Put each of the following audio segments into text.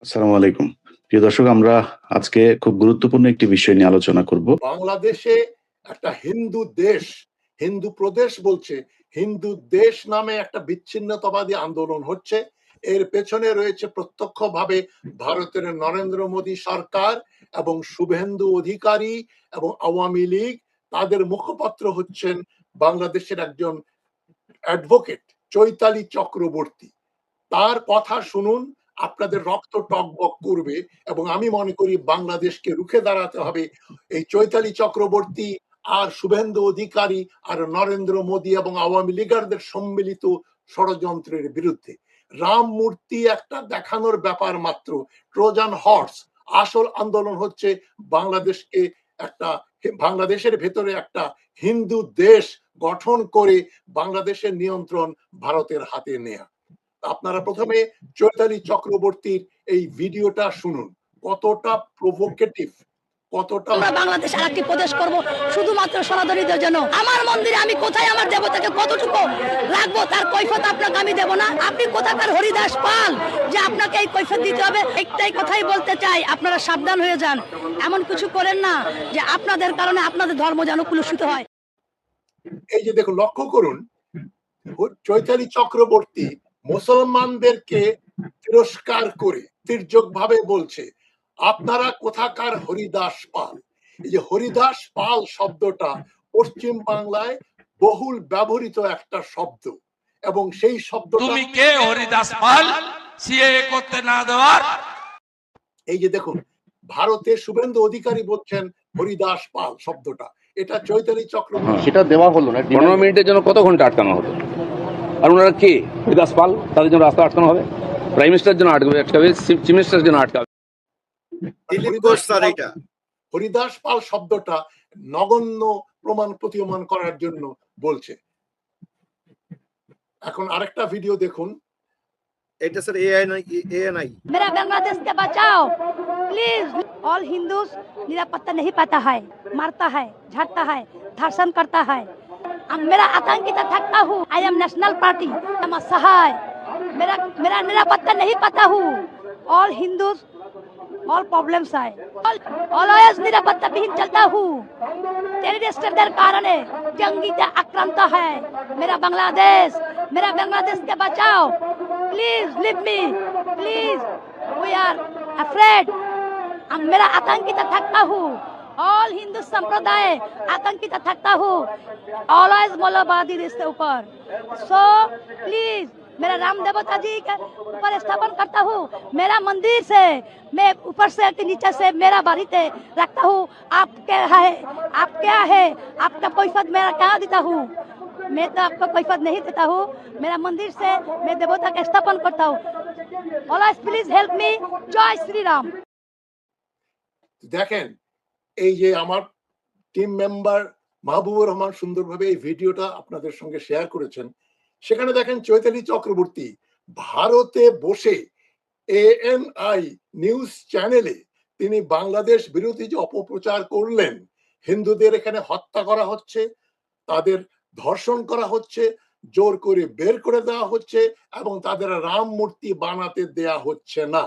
আসসালামু আলাইকুম। প্রিয় দর্শক, আমরা আজকে খুব গুরুত্বপূর্ণ একটি বিষয় নিয়ে আলোচনা করব। বাংলাদেশে একটা হিন্দু দেশ, হিন্দু প্রদেশ বলছে, হিন্দু দেশ নামে একটা বিচ্ছিন্নতাবাদী আন্দোলন হচ্ছে। এর পেছনে রয়েছে প্রত্যক্ষভাবে ভারতের নরেন্দ্র মোদী সরকার এবং শুভেন্দু অধিকারী এবং আওয়ামী লীগ। তাদের মুখপাত্র হচ্ছেন বাংলাদেশের একজন অ্যাডভোকেট চৈতালি চক্রবর্তী। তার কথা শুনুন, আপনাদের রক্ত টকবক করবে এবং আমি মনে করি বাংলাদেশকে রুখে দাঁড়াতে হবে এই চৈতালি চক্রবর্তী আর শুভেন্দু অধিকারী আর নরেন্দ্র মোদী এবং আওয়ামী লীগারদের সম্মিলিত ষড়যন্ত্রের বিরুদ্ধে। রাম মূর্তি একটা দেখানোর ব্যাপার মাত্র, ট্রোজান হর্স। আসল আন্দোলন হচ্ছে বাংলাদেশকে একটা, বাংলাদেশের ভেতরে একটা হিন্দু দেশ গঠন করে বাংলাদেশের নিয়ন্ত্রণ ভারতের হাতে নেয়া। আপনারা প্রথমে চৈতালি চক্রবর্তীর এই ভিডিওটা শুনুন, কতটা প্রভোকেটিভ, কতটা। আমরা বাংলাদেশ আরেকটি প্রদেশ করব শুধুমাত্র সনাতনীদের জন্য। আমার মন্দিরে আমি কোথায় আমার দেবতাকে কতটুকু রাখবো তার কৈফিয়ত আপনাকে আমি দেব না। আপনি কোথাকার হরিদাস পাল যে আপনাকে এই কৈফিয়ত দিতে হবে? একটাই কথাই বলতে চাই, আপনারা সাবধান হয়ে যান, এমন কিছু করেন না যে আপনাদের কারণে আপনাদের ধর্ম যেন কুলুষিত হয়। এই যে দেখুন, লক্ষ্য করুন, চৈতালি চক্রবর্তী মুসলমানদেরকে তিরস্কার করে তির্যক ভাবে বলছে আপনারা কোথাকার হরিদাস পাল। এই যে হরিদাস পাল শব্দটা পশ্চিম বাংলায় বহুল ব্যবহৃত একটা শব্দ এবং সেই শব্দটা, তুমি কে হরিদাস পাল সিএএ করতে না দেওয়ার? এই যে দেখুন, ভারতে শুভেন্দু অধিকারী বলছেন হরিদাস পাল শব্দটা, এটা চৈতালি চক্রবর্তী। সেটা দেওয়া হলো না। 15 মিনিটের জন্য কত ঘন্টা আটকানো হতো? আর ওনারা কে? হরিদাস পাল, তাদের জন্য রাস্তা আটকানো হবে? প্রাইম মিনিস্টারের জন্য আটকাবে, চিফ মিনিস্টারের জন্য আটকাবে। হরিদাস পাল শব্দটা নগণ্য প্রমাণ প্রতীয়মান করার জন্য বলছে। এখন আরেকটা ভিডিও দেখুন। এটা স্যার এএনআই। मेरा बांग्लादेश के बचाओ प्लीज। ऑल हिंदूज निरापत्ता नहीं पाता है, मारता है, झाड़ता है, धर्षण करता है। मेरा आतंकित थकता हूँ। आई एम नेशनल पार्टी, सहाय। मेरा मेरा निरापत्ता नहीं पाता हूँ। ऑल हिंदूज ऑल प्रॉब्लम्स है। ऑलवेज निरापत्ता विहीन चलता हूँ। टेररिस्टদের কারণে জঙ্গিতে আক্রান্ত है मेरा बांग्लादेश के बचाओ please. Leave me please, we are afraid. मेरा आतंकित थकता हूँ। ऑल हिंदू संप्रदाय आतंकित थकता हूँ। ऑलवेज मौलवादी इसके ऊपर। सो प्लीज मेरा राम देवता जी के ऊपर स्थापन करता हूँ। मेरा मंदिर से मैं ऊपर से नीचे से मेरा बारी से रखता हूँ। आप क्या है, आप क्या है, आपका कैफियत मेरा कहाँ देता हूँ? मैं तो आपको कैफियत नहीं देता हूँ। मेरा मंदिर से मैं देवता का स्थापन करता हूँ। Always please help me. जय श्री राम। দেখেন, এই যে আমার টিম মেম্বার মাহবুবুর রহমান সুন্দরভাবে এই ভিডিওটা আপনাদের সঙ্গে শেয়ার করেছেন। সেখানে দেখেন চৈতালি চক্রবর্তী ভারতে বসে এএনআই নিউজ চ্যানেলে তিনি বাংলাদেশ বিরোধী যে অপপ্রচার করলেন, হিন্দুদের এখানে হত্যা করা হচ্ছে, তাদের ধর্ষণ করা হচ্ছে, জোর করে বের করে দেওয়া হচ্ছে এবং তাদের রাম মূর্তি বানাতে দেয়া হচ্ছে না।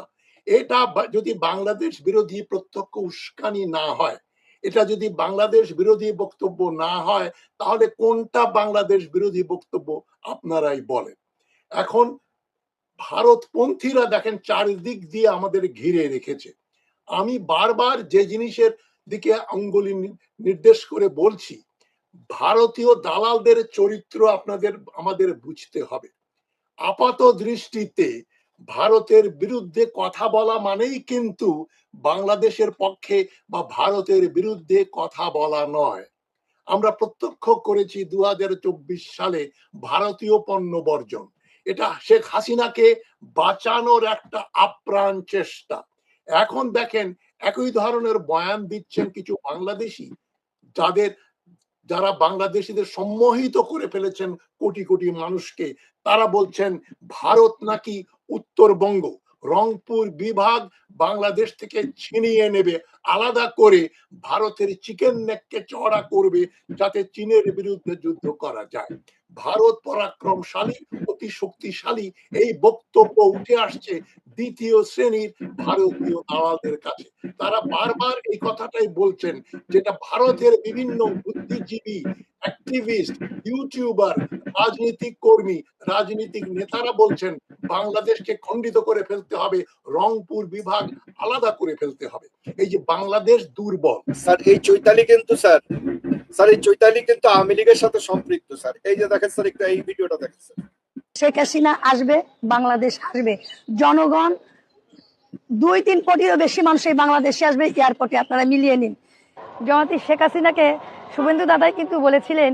এটা যদি বাংলাদেশ বিরোধী প্রত্যক্ষ উস্কানি না হয়, এটা যদি বাংলাদেশ বিরোধী বক্তব্য না হয়, তাহলে কোনটা বাংলাদেশ বিরোধী বক্তব্য আপনারাই বলেন। এখন ভারতপন্থীরা দেখেন চারিদিক দিয়ে আমাদের ঘিরে রেখেছে। আমি বারবার যে জিনিসের দিকে আঙ্গুলি নির্দেশ করে বলছি, ভারতীয় দালালদের চরিত্র আমাদের বুঝতে হবে। আপাত দৃষ্টিতে ভারতের বিরুদ্ধে কথা বলা মানেই কিন্তু বাংলাদেশের পক্ষে বা ভারতের বিরুদ্ধে কথা বলা নয়। আমরা প্রত্যক্ষ করেছি 2024 সালে ভারতীয় পণ্য বর্জন। এটা শেখ হাসিনাকে বাঁচানোর একটা আপ্রাণ চেষ্টা। এখন দেখেন একই ধরনের বয়ান দিচ্ছেন কিছু বাংলাদেশি, যারা বাংলাদেশিদের সম্মোহিত করে ফেলেছেন কোটি কোটি মানুষকে। তারা বলছেন ভারত নাকি উত্তরবঙ্গ রংপুর বিভাগ বাংলাদেশ থেকে ছিনিয়ে নেবে, আলাদা করে ভারতের চিকেন নেককে চড়া করবে যাতে চীনের বিরুদ্ধে যুদ্ধ করা যায়। ভারত পরাক্রমশালী, অতি শক্তিশালী, এই বক্তব্য উঠে আসছে দ্বিতীয় শ্রেণীর ভারতীয় দালালদের কাছে। তারা বারবার এই কথাটাই বলছেন, যেটা ভারতের বিভিন্ন বুদ্ধিজীবী, অ্যাক্টিভিস্ট, ইউটিউবার, রাজনৈতিক কর্মী, রাজনৈতিক নেতারা বলছেন বাংলাদেশকে খণ্ডিত করে ফেলতে হবে, রংপুর বিভাগ আলাদা করে ফেলতে হবে। এই যে বাংলাদেশ দুর্বল। স্যার এই চৈতালি কিন্তু এই চৈতালি কিন্তু আওয়ামী লীগের সাথে সম্পৃক্ত স্যার। এই যে দেখেন স্যার, একটা এই ভিডিওটা দেখেন স্যার। শেখ হাসিনা আসবে, বাংলাদেশ আসবে, জনগণ 2-3 কোটিরও বেশি মানুষ এই বাংলাদেশে আসবে, এয়ারপোর্টে আপনারা মিলিয়ে নিন। জনতি শেখ হাসিনাকে শুভেন্দু দাদাই কিন্তু বলেছিলেন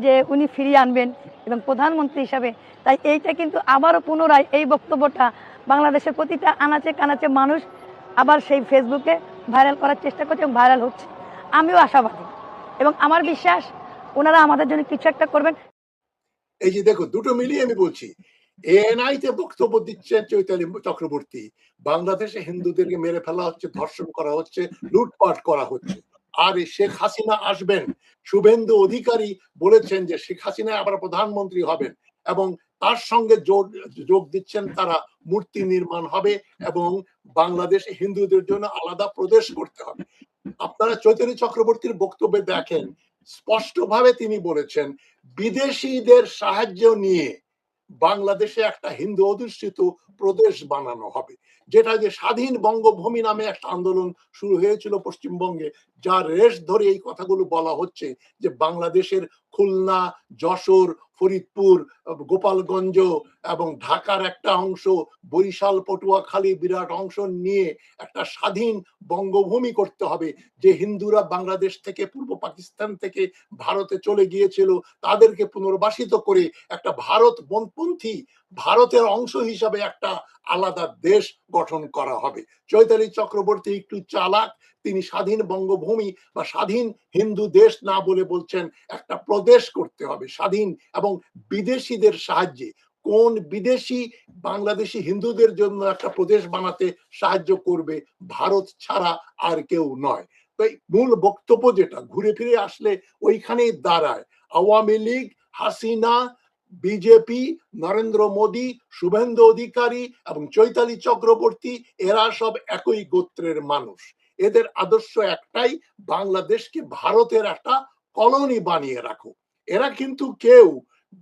যে উনি ফিরিয়ে আনবেন এবং প্রধানমন্ত্রী হিসাবে। তাই এইটা কিন্তু আবারও পুনরায় এই বক্তব্যটা বাংলাদেশের প্রতিটা আনাচে কানাচে মানুষ আবার সেই ফেসবুকে ভাইরাল করার চেষ্টা করছে এবং ভাইরাল হচ্ছে। আমিও আশাবাদী এবং আমার বিশ্বাস ওনারা আমাদের জন্য কিছু একটা করবেন। এই যে দেখো, দুটো মিলিয়ে আমি বলছি, এএনআই তে বক্তব্য দিচ্ছেন চৈতালি চক্রবর্তী, বাংলাদেশে হিন্দুদেরকে মেরে ফেলা হচ্ছে, ধর্ষণ করা হচ্ছে, লুটপাট করা হচ্ছে। আর শেখ হাসিনা আসবেন, শুভেন্দু অধিকারী বলেছেন যে শেখ হাসিনা আবার প্রধানমন্ত্রী হবেন এবং তার সঙ্গে যোগ দিচ্ছেন তারা মূর্তি নির্মাণ হবে এবং বাংলাদেশে হিন্দুদের জন্য আলাদা প্রদেশ করতে হবে। আপনারা চৈতালি চক্রবর্তীর বক্তব্যে দেখেন, স্পষ্টভাবে তিনি বলেছেন বিদেশিদের সাহায্য নিয়ে বাংলাদেশে একটা হিন্দু অধিষ্ঠিত প্রদেশ বানানো হবে, যেটা যে স্বাধীন বঙ্গভূমি নামে একটা আন্দোলন শুরু হয়েছিল পশ্চিমবঙ্গে, যার রেশ ধরে এই কথাগুলো বলা হচ্ছে যে বাংলাদেশের খুলনা, যশোর, ফরিদপুর, গোপালগঞ্জ এবং ঢাকার একটা অংশ, বরিশাল, পটুয়াখালী বিরাট অংশ নিয়ে একটা স্বাধীন বঙ্গভূমি করতে হবে। যে হিন্দুরা বাংলাদেশ থেকে, পূর্ব পাকিস্তান থেকে ভারতে চলে গিয়েছিল, তাদেরকে পুনর্বাসিত করে একটা ভারতপন্থী, ভারতের অংশ হিসাবে একটা আলাদা দেশ গঠন করা হবে। চৈতালি চক্রবর্তী একটু চালাক, তিনি স্বাধীন বঙ্গভূমি বা স্বাধীন হিন্দু দেশ না বলে বলছেন একটা প্রদেশ করতে হবে স্বাধীন, এবং বিদেশিদের সাহায্যে। কোন বিদেশি বাংলাদেশি হিন্দুদের জন্য একটা প্রদেশ বানাতে সাহায্য করবে? ভারত ছাড়া আর কেউ নয়। তো মূল বক্তব্য যেটা ঘুরে ফিরে আসলে ওইখানেই দাঁড়ায়, আওয়ামী লীগ, হাসিনা, বিজেপি, নরেন্দ্র মোদী, শুভেন্দু অধিকারী এবং চৈতালি চক্রবর্তী, এরা সব একই গোত্রের মানুষ। এদের আদর্শ একটাই, বাংলাদেশকে ভারতের একটা কলোনি বানিয়ে রাখো। এরা কিন্তু কেউ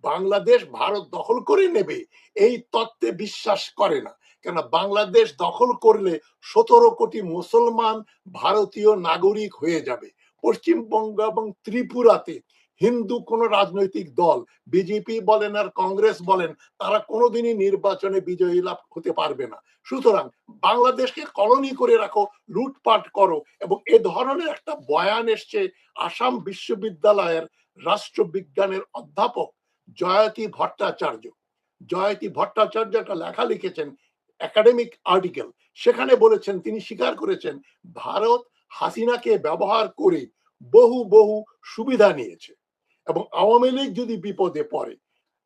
বাংলাদেশ ভারত দখল করে নেবে এই তত্ত্বে বিশ্বাস করে না। কেন, বাংলাদেশ দখল করলে 17 কোটি মুসলমান ভারতীয় নাগরিক হয়ে যাবে। পশ্চিমবঙ্গ এবং ত্রিপুরাতে হিন্দু কোন রাজনৈতিক দল, বিজেপি বলেন আর কংগ্রেস বলেন, তারা কোনোদিনই নির্বাচনে বিজয়ী লাভ হতে পারবে না। সুতরাং বাংলাদেশকে কলোনি করে রাখো, লুটপাট করো। এবং এ ধরনের একটা বয়ান এসছে আসাম বিশ্ববিদ্যালয়ের রাষ্ট্রবিজ্ঞানের অধ্যাপক জয়তী ভট্টাচার্য। জয়তী ভট্টাচার্য একটা লেখা লিখেছেন, একাডেমিক আর্টিকেল, সেখানে বলেছেন, তিনি স্বীকার করেছেন ভারত হাসিনাকে ব্যবহার করে বহু বহু সুবিধা নিয়েছে এবং আওয়ামী লীগ যদি বিপদে পড়ে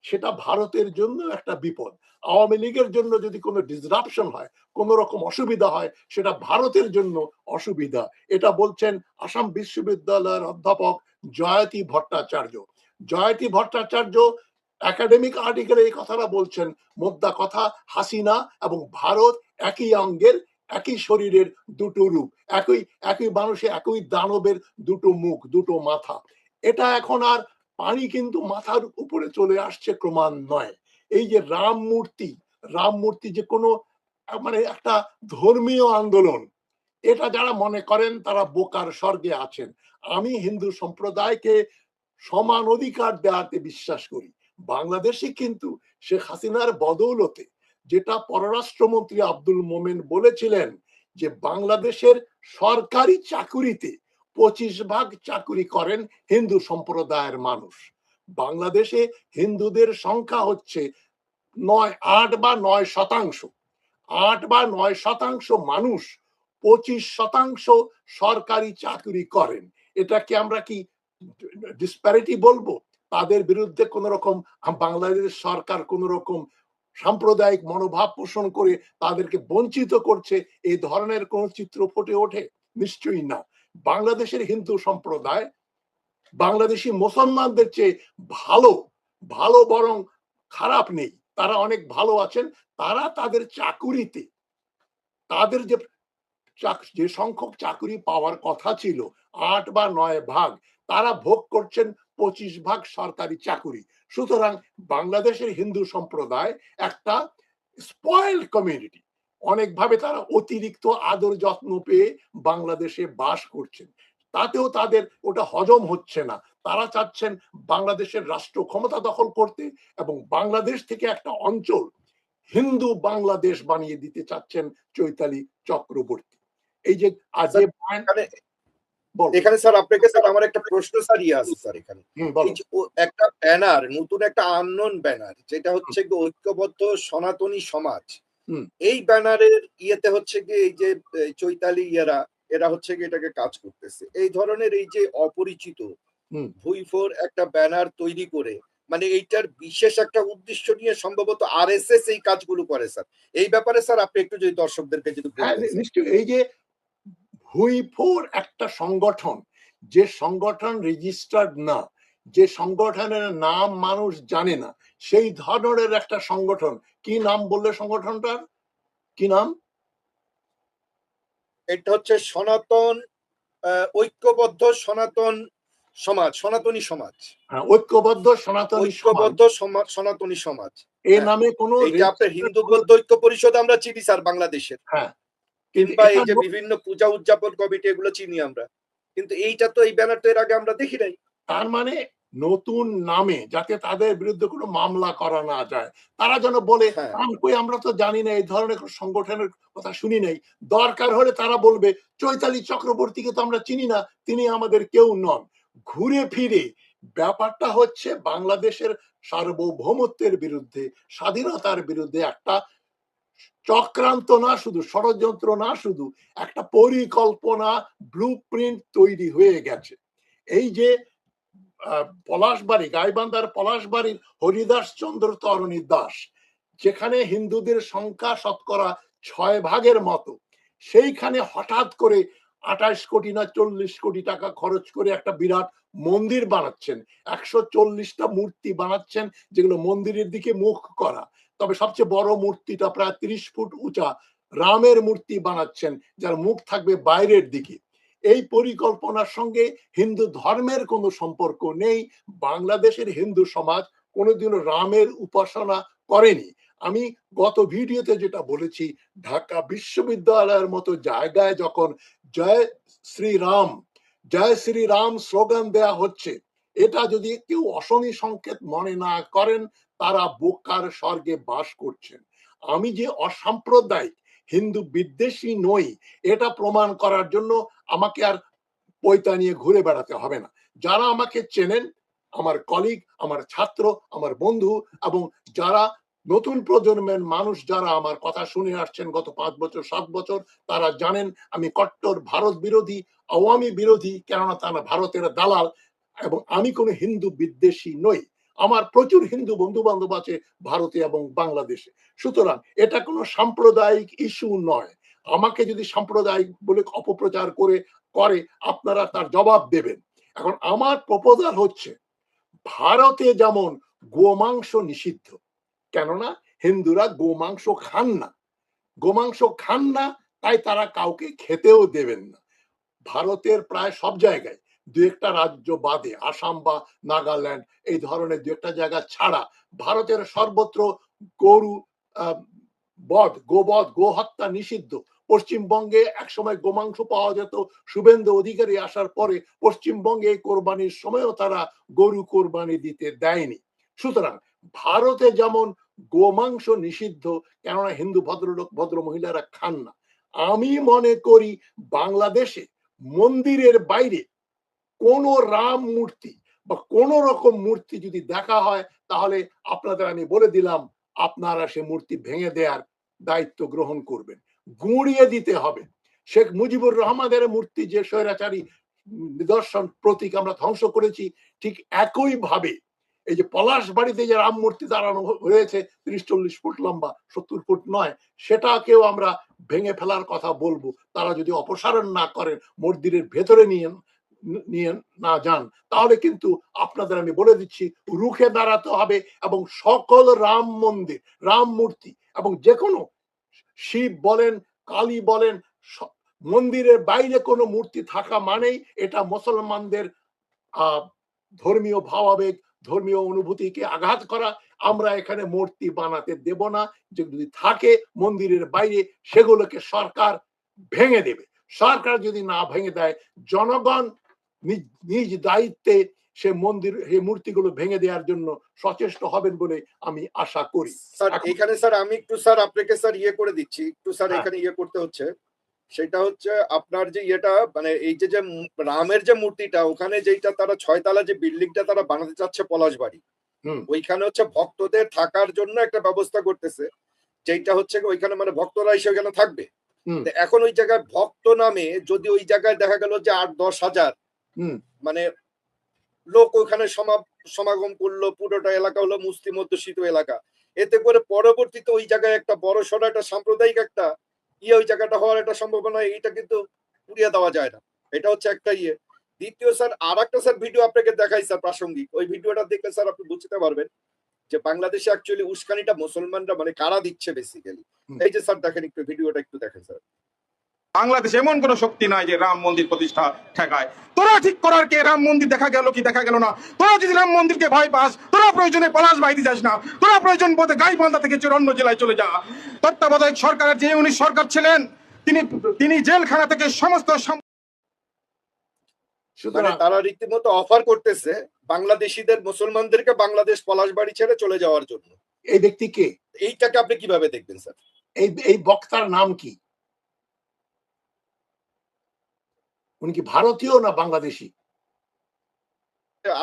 সেটা ভারতের জন্য একটা বিপদ। আওয়ামী লীগের জন্য যদি কোনো ডিসরাপশন হয়, কোন রকম অসুবিধা হয়, সেটা ভারতের জন্য অসুবিধা। এটা বলছেন আসাম বিশ্ববিদ্যালয়ের অধ্যাপক জয়তী ভট্টাচার্য। জয়তী ভট্টাচার্য একাডেমিক আর্টিকেলে এই কথাটা বলছেন, মোদ্দা কথা, হাসিনা এবং ভারত একই অঙ্গের, একই শরীরের দুটো রূপ, একই মানুষের, একই দানবের দুটো মুখ, দুটো মাথা। এটা এখন আর পানি কিন্তু মাথার উপরে চলে আসছে ক্রমান্বয়ে। এই যে রাম মূর্তি যে কোনো মানে একটা ধর্মীয় আন্দোলন, এটা যারা মনে করেন তারা বোকার স্বর্গে আছেন। আমি হিন্দু সম্প্রদায়কে সমান অধিকার দেওয়াতে বিশ্বাস করি। বাংলাদেশে কিন্তু শেখ হাসিনার বদৌলতে, যেটা পররাষ্ট্রমন্ত্রী আব্দুল মোমেন বলেছিলেন, যে বাংলাদেশের সরকারি চাকুরিতে 25% চাকুরি করেন হিন্দু সম্প্রদায়ের মানুষ। বাংলাদেশে হিন্দুদের সংখ্যা হচ্ছে 8 বা 9%। 8 বা 9% মানুষ 25% সরকারি চাকরি করেন। এটাকে আমরা কি ডিসপ্যারিটি বলবো? তাদের বিরুদ্ধে কোন রকম বাংলাদেশ সরকার কোন রকম সাম্প্রদায়িক মনোভাব পোষণ করে তাদেরকে বঞ্চিত করছে, এই ধরনের কোন চিত্র ফুটে ওঠে? নিশ্চয়ই না। বাংলাদেশের হিন্দু সম্প্রদায় বাংলাদেশি মুসলমানদের চেয়ে ভালো, ভালো বরং খারাপ নেই, তারা অনেক ভালো আছেন। তারা তাদের চাকুরিতে, তাদের যে সংখ্যক চাকুরি পাওয়ার কথা ছিল ৮ বা ৯ ভাগ, তারা ভোগ করছেন ২৫ ভাগ সরকারি চাকুরি। সুতরাং বাংলাদেশের হিন্দু সম্প্রদায় একটা স্পয়েলড কমিউনিটি, অনেকভাবে তারা অতিরিক্ত আদর যত্ন পেয়ে বাংলাদেশে বাস করছেন, তাতেও তাদের ওটা হজম হচ্ছে না। তারা চাচ্ছেন বাংলাদেশের রাষ্ট্র ক্ষমতা দখল করতে এবং বাংলাদেশ থেকে একটা অঞ্চল হিন্দু বাংলাদেশ বানিয়ে দিতে চাচ্ছেন চৈতালি চক্রবর্তী। এই যে এখানে স্যার আপনাকে স্যার আমার একটা প্রশ্ন স্যার আছে স্যার এখানে, এই যে একটা ব্যানার, নতুন একটা আননোন ব্যানার, যেটা হচ্ছে ঐক্যবদ্ধ সনাতনী সমাজ, এই ব্যানারের ইয়েতে হচ্ছে কি এই যে চৈতালি এরা হচ্ছে কি এটাকে কাজ করতেছে, এই ধরনের এই যে অপরিচিত ভুইফোর একটা ব্যানার তৈরি করে, মানে এইটার বিশেষ একটা উদ্দেশ্য নিয়ে সম্ভবত আরএসএস এই কাজগুলো করে স্যার। এই ব্যাপারে স্যার আপনি একটু যদি দর্শকদেরকে যদি নিশ্চয়ই, এই যে ভুইফোর একটা সংগঠন, যে সংগঠন রেজিস্টার্ড না, যে সংগঠনের নাম মানুষ জানে না, সেই ধরনের একটা সংগঠন, কি নাম বললে সংগঠনটার কি নাম? এটা হচ্ছে সনাতন ঐক্যবদ্ধ সনাতন সমাজ, সনাতনী সমাজ। ঐক্যবদ্ধ সনাতনী সনাতনী সমাজ এই নামে কোনো, আপনার হিন্দু বৌদ্ধ ঐক্য পরিষদ আমরা চিনি স্যার বাংলাদেশের, হ্যাঁ, কিংবা এই যে বিভিন্ন পূজা উদযাপন কমিটি এগুলো চিনি আমরা, কিন্তু এইটা তো এই ব্যানার তো এর আগে আমরা দেখি নাই। তার মানে নতুন নামে যাতে তাদের বিরুদ্ধে কোনো মামলা করা না যায়, তারা যেন বলে আমরা তো জানি না, এই ধরনের সংগঠনের কথা শুনি নাই। দরকার হলে তারা বলবে চৈতালি চক্রবর্তীকে তো আমরা চিনি না, তিনি আমাদের কেউ নন। ঘুরে ফিরে ব্যাপারটা হচ্ছে বাংলাদেশের সার্বভৌমত্বের বিরুদ্ধে, স্বাধীনতার বিরুদ্ধে একটা চক্রান্ত না শুধু, ষড়যন্ত্র না শুধু, একটা পরিকল্পনা, ব্লুপ্রিন্ট তৈরি হয়ে গেছে। এই যে পলাশবাড়ি, গাইবান্ধার পলাশবাড়ির হরিদাস চন্দ্র তরণী দাস, যেখানে হিন্দুদের সংখ্যা শতকরা ৬ ভাগের মতো, সেইখানে হঠাৎ করে ২৮ কোটি না ৪০ কোটি টাকা খরচ করে একটা বিরাট মন্দির বানাচ্ছেন, ১৪০টা মূর্তি বানাচ্ছেন, যেগুলো মন্দিরের দিকে মুখ করা। তবে সবচেয়ে বড় মূর্তিটা প্রায় ৩০ ফুট উঁচা রামের মূর্তি বানাচ্ছেন, যার মুখ থাকবে বাইরের দিকে। এই পরিকল্পনার সঙ্গে হিন্দু ধর্মের কোনো সম্পর্ক নেই। বাংলাদেশের হিন্দু সমাজ কোনোদিনও রামের উপাসনা করেনি। আমি গত ভিডিওতে যেটা বলেছি, ঢাকা বিশ্ববিদ্যালয়ের মতো জায়গায় যখন জয় শ্রীরাম, জয় শ্রীরাম স্লোগান দেয়া হচ্ছে, এটা যদি কেউ অশনি সংকেত মনে না করেন, তারা বোকার স্বর্গে বাস করছেন। আমি যে অসাম্প্রদায়িক হিন্দু বিদ্বেষী নই, এটা প্রমাণ করার জন্য আমাকে আর পৈতা নিয়ে ঘুরে বেড়াতে হবে না। যারা আমাকে চেনেন, আমার কলিগ, আমার ছাত্র, আমার বন্ধু, এবং যারা নতুন প্রজন্মের মানুষ যারা আমার কথা শুনে আসছেন গত ৫ বছর ৭ বছর, তারা জানেন আমি কট্টর ভারত বিরোধী, আওয়ামী বিরোধী, কেননা তারা ভারতের দালাল, এবং আমি কোনো হিন্দু বিদ্বেষী নই। আমার প্রচুর হিন্দু বন্ধু বান্ধব আছে ভারতে এবং বাংলাদেশে। সুতরাং এটা কোনো সাম্প্রদায়িক ইস্যু নয়। আমাকে যদি সাম্প্রদায়িক বলে অপপ্রচার করে আপনারা তার জবাব দেবেন। এখন আমার প্রপোজাল হচ্ছে, ভারতে যেমন গোমাংস নিষিদ্ধ, কেননা হিন্দুরা গোমাংস খান না, গোমাংস খান না, তাই তারা কাউকে খেতেও দেবেন না। ভারতের প্রায় সব জায়গায়, দু একটা রাজ্য বাদে, আসাম বা নাগাল্যান্ড এই ধরনের দু একটা জায়গা ছাড়া, ভারতের সর্বত্র গরু গোবধ, গোহত্যা নিষিদ্ধ। পশ্চিমবঙ্গে একসময় গোমাংস পাওয়া যেত, শুভেন্দু অধিকারী আসার পরে পশ্চিমবঙ্গে কোরবানির সময়ও তারা গরু কোরবানি দিতে দেয়নি। সুতরাং ভারতে যেমন গোমাংস নিষিদ্ধ, কেননা হিন্দু ভদ্রলোক ভদ্র মহিলারা খান না, আমি মনে করি বাংলাদেশে মন্দিরের বাইরে কোন রাম মূর্তি বা কোন রকম মূর্তি যদি দেখা হয়, তাহলে আপনাদের আমি বলে দিলাম, আপনারা সে মূর্তি ভেঙে দেওয়ার দায়িত্ব গ্রহণ করবেন, গুঁড়িয়ে দিতে হবে। শেখ মুজিবুর রহমানের মূর্তি যে স্বৈরাচারী নিদর্শন প্রতীক আমরা ধ্বংস করেছি, ঠিক একই ভাবে এই যে পলাশবাড়িতে যে রাম মূর্তি দাঁড়ানো হয়েছে 30-40 ফুট লম্বা, 70 ফুট নয়, সেটাকেও আমরা ভেঙে ফেলার কথা বলবো। তারা যদি অপসারণ না করেন, মন্দিরের ভেতরে নিয়ে না যান, তাহলে কিন্তু আপনাদের আমি বলে দিচ্ছি রুখে দাঁড়াতে হবে। এবং সকল রাম মন্দির, রাম মূর্তি এবং যে কোনো শিব বলেন, কালী বলেন, মন্দিরের বাইরে কোনো মূর্তি থাকা মানেই এটা মুসলমানদের ধর্মীয় ভাবাবেগ, ধর্মীয় অনুভূতিকে আঘাত করা। আমরা এখানে মূর্তি বানাতে দেব না। যে যদি থাকে মন্দিরের বাইরে, সেগুলোকে সরকার ভেঙে দেবে। সরকার যদি না ভেঙে দেয়, জনগণ নিজ দায়িত্বে সে মূর্তিগুলো ভেঙে দেওয়ার জন্য সচেষ্ট হবেন বলে আমি আশা করি। স্যার এখানে স্যার আমি একটু স্যার আপনাকে স্যার করে দিচ্ছি একটু স্যার, এখানে করতে হচ্ছে। সেটা হচ্ছে আপনার যে মানে এই যে রামের যে মূর্তিটা, ওখানে যেটা তারা 6 তলা যে বিল্ডিংটা তারা বানাতে চাচ্ছে পলাশবাড়ি, ওইখানে হচ্ছে ভক্তদের থাকার জন্য একটা ব্যবস্থা করতেছে, যেটা হচ্ছে ওইখানে মানে ভক্তরা এসে ওইখানে থাকবে। এখন ওই জায়গায় ভক্ত নামে যদি ওই জায়গায় দেখা গেল যে 8-10 হাজার মানে লোক ওইখানে সমাগম করলো, পুরোটা এলাকা হলো মুসলিম অধ্যুষিত এলাকা, এতে করে পরবর্তীতে ওই জায়গায় একটা বড় সড়ো একটা সাম্প্রদায়িক একটা ওই জায়গাটা হওয়ার একটা সম্ভাবনা, এইটা কিন্তু উড়িয়ে দেওয়া যায় না। এটা হচ্ছে একটা দ্বিতীয় স্যার আর একটা স্যার ভিডিও আপনাকে দেখাই স্যার প্রাসঙ্গিক, ওই ভিডিওটা দেখলে স্যার আপনি বুঝতে পারবেন যে বাংলাদেশে অ্যাকচুয়ালি উস্কানিটা মুসলমানরা মানে কারা দিচ্ছে বেসিক্যালি। এই যে স্যার দেখেন একটু ভিডিওটা একটু দেখেন স্যার। বাংলাদেশে এমন কোন শক্তি নাই যে রাম মন্দির প্রতিষ্ঠা ঠেকায়। তোরা ঠিক করার কে? রাম মন্দির দেখা গেল কি দেখা গেল না? তোরা যদি রাম মন্দিরকে ভয় পাস, তোরা প্রয়োজনে পলাশ বাইরে যাস না, তোরা প্রয়োজন বোধে গাইবান্ধা থেকে অন্য জেলায় চলে যা। তত্ত্বাবধায়ক সরকারের যে উনি সরকার ছিলেন, তিনি জেলখানা থেকে সমস্ত তারা রীতিমতো অফার করতেছে বাংলাদেশিদের, মুসলমানদেরকে বাংলাদেশ পলাশবাড়ি ছেড়ে চলে যাওয়ার জন্য। এই ব্যক্তি কে? এইটাকে আপনি কিভাবে দেখবেন স্যার? এই বক্তার নাম কি? উনি কি ভারতীয় না বাংলাদেশি?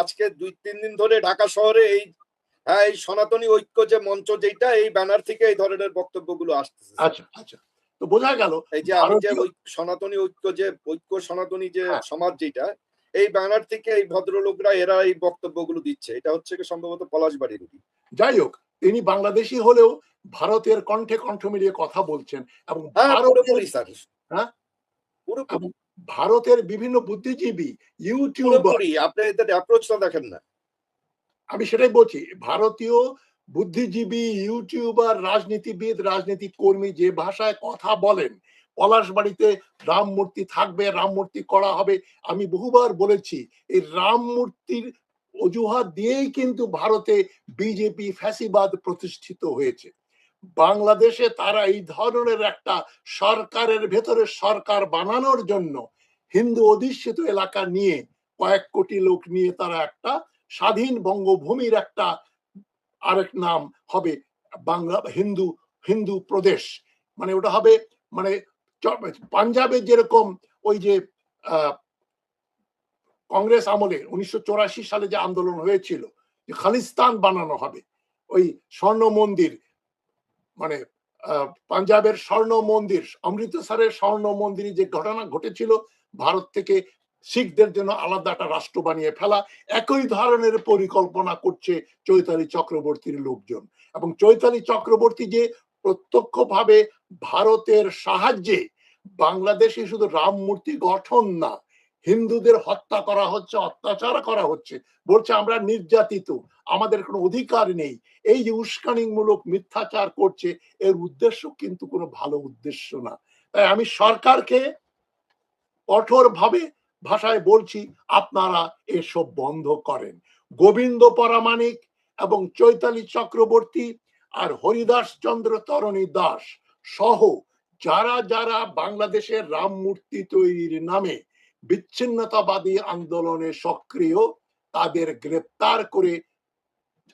আজকে 2-3 দিন ধরে ঢাকা শহরে এই সনাতনী ঐক্য যে মঞ্চ, যেটা এই ব্যানার থেকে এই ধরনের বক্তব্যগুলো আসতেছে। আচ্ছা আচ্ছা, তো বোঝা গেল এই যে আমি যে সনাতনী ঐক্য সনাতনী যে সমাজ, যেটা এই ব্যানার থেকে এই ভদ্রলোকরা এরা এই বক্তব্যগুলো দিচ্ছে, এটা হচ্ছে সম্ভবত পলাশবাড়ির। যাই হোক, তিনি বাংলাদেশি হলেও ভারতের কণ্ঠে কণ্ঠ মিলিয়ে কথা বলছেন এবং ভারতের বিভিন্ন বুদ্ধিজীবী, ইউটিউবার, আপনি এদের অ্যাপ্রোচটা দেখেন না। আমি সেটাই বলছি, ভারতীয় বুদ্ধিজীবী, ইউটিউবার, রাজনীতিবিদ, রাজনৈতিক কর্মী যে ভাষায় কথা বলেন, পলাশবাড়িতে রাম মূর্তি থাকবে, রাম মূর্তি করা হবে। আমি বহুবার বলেছি, এই রাম মূর্তির অজুহাত দিয়েই কিন্তু ভারতে বিজেপি ফ্যাসিবাদ প্রতিষ্ঠিত হয়েছে। বাংলাদেশে তারা এই ধরনের একটা সরকারের ভেতরে সরকার বানানোর জন্য হিন্দু অধিষ্ঠিত এলাকা নিয়ে কয়েক কোটি লোক নিয়ে তারা একটা স্বাধীন বঙ্গভূমির একটা আরেক নাম হবে বাংলা হিন্দু প্রদেশ, মানে ওটা হবে মানে পাঞ্জাবে যেরকম ওই যে কংগ্রেস আমলে 1984 সালে যে আন্দোলন হয়েছিল যে খালিস্তান বানানো হবে, ওই স্বর্ণ মন্দির মানে পাঞ্জাবের স্বর্ণ মন্দির, অমৃতসরের স্বর্ণ মন্দিরে যে ঘটনা ঘটেছিল, ভারত থেকে শিখদের জন্য আলাদা একটা রাষ্ট্র বানিয়ে ফেলা, একই ধরনের পরিকল্পনা করছে চৈতালি চক্রবর্তীর লোকজন। এবং চৈতালি চক্রবর্তী যে প্রত্যক্ষভাবে ভারতের সাহায্যে বাংলাদেশে শুধু রাম মূর্তি গঠন না, হিন্দুদের হত্যা করা হচ্ছে, অত্যাচার করা হচ্ছে, বলছে আমরা নির্যাতিত, আমাদের কোনো অধিকার নেই, এই যে উস্কানিমূলক মিথ্যাচার করছে, এর উদ্দেশ্য কিন্তু কোনো ভালো উদ্দেশ্য না। তাই আমি সরকারকে কঠোরভাবে ভাষায় বলছি, আপনারা এসব বন্ধ করেন। গোবিন্দ পরামানিক এবং চৈতালি চক্রবর্তী আর হরিদাস চন্দ্র তরণী দাস সহ যারা যারা বাংলাদেশের রাম মূর্তি তৈরির নামে বিচ্ছিন্নতাবাদী আন্দোলনে সক্রিয়, তাদের গ্রেপ্তার করে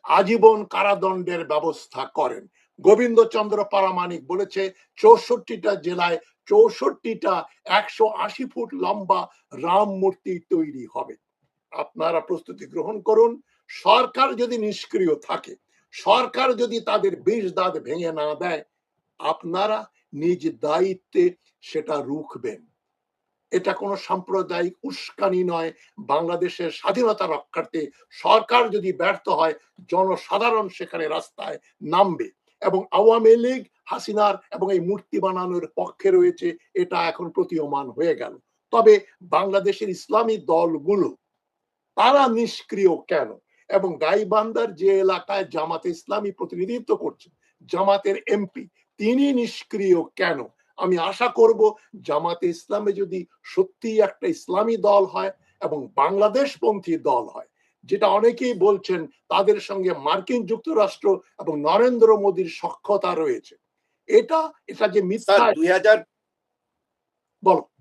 আজীবন কারাদণ্ডের ব্যবস্থা করেন। গোবিন্দচন্দ্র পরামানিক বলেছে 64টা জেলায় 64টা 180 ফুট লম্বা রাম মূর্তি তৈরি হবে। আপনারা প্রস্তুতি গ্রহণ করুন। সরকার যদি নিষ্ক্রিয় থাকে, সরকার যদি তাদের বিষ দাঁত ভেঙে না দেয়, আপনারা নিজ দায়িত্বে সেটা রুখবেন। এটা কোনো সাম্প্রদায়িক উস্কানি নয়। বাংলাদেশের স্বাধীনতা রক্ষার্থে সরকার যদি ব্যর্থ হয়, জনসাধারণ সেখানে রাস্তায় নামবে। এবং আওয়ামী লীগ হাসিনার এবং এই মূর্তি বানানোর পক্ষে রয়েছে, এটা এখন প্রতীয়মান হয়ে গেল। তবে বাংলাদেশের ইসলামী দলগুলো তারা নিষ্ক্রিয় কেন? এবং গাইবান্ধার যে এলাকায় জামাতে ইসলামী প্রতিনিধিত্ব করছেন, জামাতের এমপি, তিনি নিষ্ক্রিয় কেন? আমি আশা করব জামাতে ইসলামে যদি সত্যি একটা ইসলামী দল হয় এবং বাংলাদেশপন্থী দল হয়, যেটা অনেকেই বলছেন তাদের সঙ্গে মার্কিন যুক্তরাষ্ট্র এবং নরেন্দ্র মোদীর সখ্যতা রয়েছে, এটা যে মিথ্যা।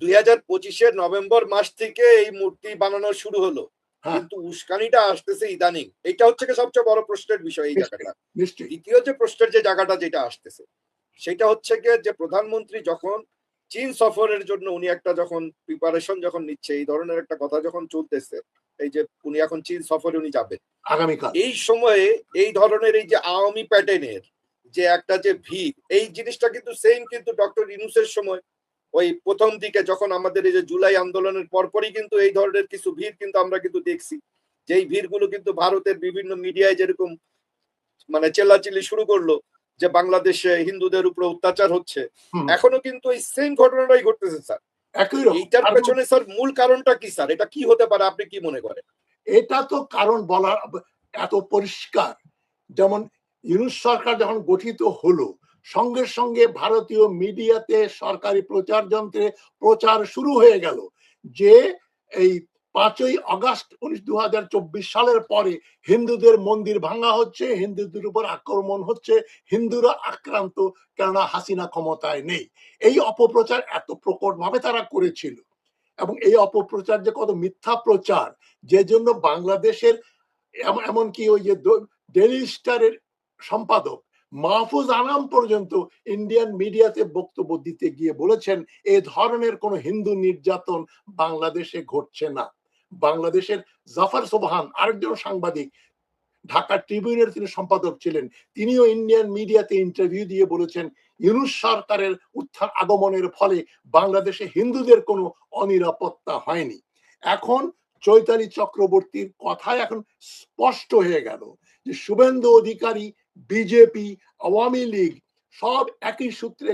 2025 নভেম্বর মাস থেকে এই মূর্তি বানানো শুরু হলো, কিন্তু উস্কানিটা আসতেছে ইদানিং। এটা হচ্ছে সবচেয়ে বড় প্রশ্নের বিষয় এই জায়গাটা। দ্বিতীয় যে প্রশ্নের যে জায়গাটা যেটা আসতেছে সেটা হচ্ছে যে প্রধানমন্ত্রী যখন চীন সফরের জন্য উনি একটা যখন প্রিপারেশন যখন নিচ্ছে, এই ধরনের একটা কথা যখন চলতেছে, এই যে উনি এখন চীন সফরে উনি যাবেন আগামীকাল, এই সময়ে এই ধরনের এই যে আওয়ামী প্যাটার্নের যে একটা যে ভিড়, এই জিনিসটা কিন্তু সেম কিন্তু ডক্টর ইউনূসের সময় ওই প্রথম দিকে যখন আমাদের এই যে জুলাই আন্দোলনের পরপরই কিন্তু এই ধরনের কিছু ভিড় কিন্তু আমরা কিন্তু দেখছি, যেই ভিড়গুলো কিন্তু ভারতের বিভিন্ন মিডিয়ায় যেরকম মানে চেল্লাচিল্লি শুরু করলো যে বাংলাদেশে হিন্দুদের উপর অত্যাচার হচ্ছে, এখনো কিন্তু এই সেম ঘটনাটাই ঘটতেছে স্যার। এইটার পেছনে স্যার মূল কারণটা কি স্যার? এটা কি হতে পারে, আপনি কি মনে করেন? এটা তো কারণ বলা এত পরিষ্কার। যেমন ইউনূস সরকার যখন গঠিত হলো, সঙ্গে সঙ্গে ভারতীয় মিডিয়াতে সরকারি প্রচার যন্ত্রে প্রচার শুরু হয়ে গেল যে এই 5ই আগস্ট 2024 সালের পরে হিন্দুদের মন্দির ভাঙা হচ্ছে, হিন্দুদের উপর আক্রমণ হচ্ছে, হিন্দুরা আক্রান্ত, কেননা হাসিনা ক্ষমতায় নেই। এই অপপ্রচার এত প্রকটভাবে তারা করেছিল, এবং এই অপপ্রচার যে কত মিথ্যা প্রচার, যে জন্য বাংলাদেশের এমনকি ওই যে ডেইলি স্টারের সম্পাদক মাহফুজ আনাম পর্যন্ত ইন্ডিয়ান মিডিয়াতে বক্তব্য দিতে গিয়ে বলেছেন এই ধরনের কোন হিন্দু নির্যাতন বাংলাদেশে ঘটছে না। বাংলাদেশের জাফর সোবহান আরেকজন সাংবাদিক, ঢাকা ট্রিবিউনের তিনি সম্পাদক ছিলেন, তিনিও ইন্ডিয়ান মিডিয়াতে ইন্টারভিউ দিয়ে বলেছেন ইউনূস সরকারের উত্থান আগমনের ফলে বাংলাদেশে হিন্দুদের কোনো অনিরাপত্তা হয়নি। এখন চৈতালি চক্রবর্তীর কথায় এখন স্পষ্ট হয়ে গেল যে শুভেন্দু অধিকারী, বিজেপি, আওয়ামী লীগ সব একই সূত্রে